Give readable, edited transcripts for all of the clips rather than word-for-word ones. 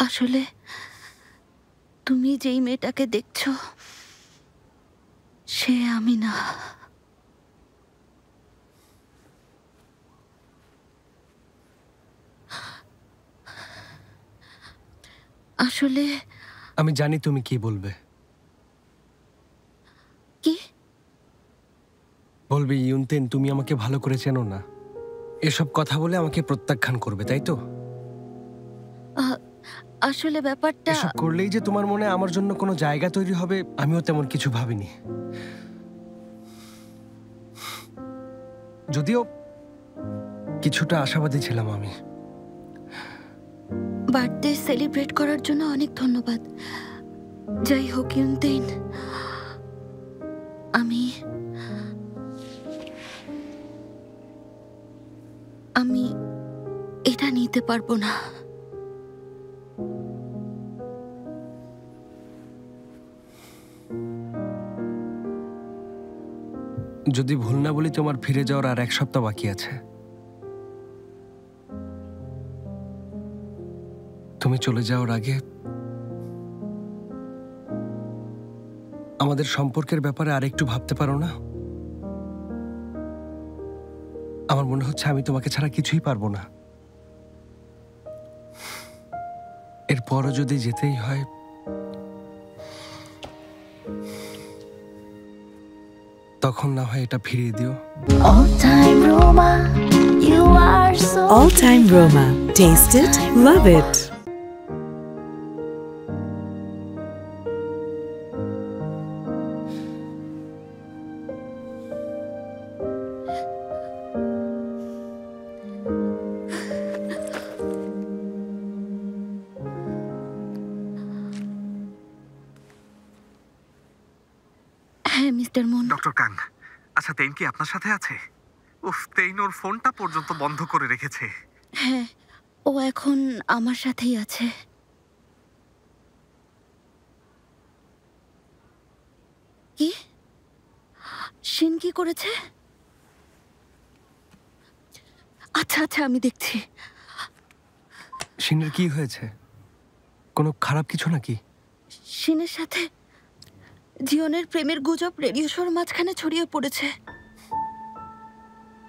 আসলে তুমি যেই মেয়েটাকে দেখছো সে আমি না। আসলে আমি জানি তুমি কি বলবে। কি বলবে ইউনতেন তুমি আমাকে ভালো করে চেনো না, এসব কথা বলে আমাকে প্রত্যাখ্যান করবে, তাই তো? আসলে ব্যাপারটা এসব করলেই যে তোমার মনে আমার জন্য কোনো জায়গা তৈরি হবে আমিও তেমন কিছু ভাবিনি। যদিও কিছুটা আশাবাদী ছিলাম আমি। বার্থডে সেলিব্রেট করার জন্য অনেক ধন্যবাদ। যাই হোক ইউনতেন, আমি আমি এটা নিতে পারবো না। যদি ভুল না বলি তোমার ফিরে যাওয়ার আর 1 সপ্তাহ বাকি আছে। তুমি চলে যাওয়ার আগে আমাদের সম্পর্কের ব্যাপারে আরেকটু ভাবতে পারো না? আমার মনে হচ্ছে আমি তোমাকে ছাড়া কিছুই পারবো না। এরপরও যদি যেতেই হয় তখন না হয় এটা ফিরিয়ে দিও। All time Roma, you are so All Time Roma. Taste it, love it. হ্যাঁ মিস্টার মুন। ডক্টর কাং, আচ্ছা তেইন কি আপনার সাথে আছে? উফ, তেইন ওর ফোনটা পর্যন্ত বন্ধ করে রেখেছে। হ্যাঁ, ও এখন আমার সাথেই আছে। কি শিন কি করেছে? আচ্ছা আচ্ছা, আমি দেখছি। শিনের কি হয়েছে? কোনো খারাপ কিছু নাকি? শিনের সাথে জিওনের প্রেমের গুজব রেডিও শোর মাঝখানে ছড়িয়ে পড়েছে।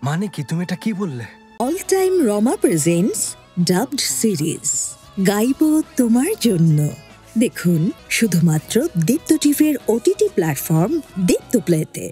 মানে কি, তুমি এটা কি বললে? All Time Roma presents dubbed series গাইবো তোমার জন্য। দেখুন শুধুমাত্র দীপ্ত টিভির OTT প্ল্যাটফর্ম দীপ্ত প্লেতে।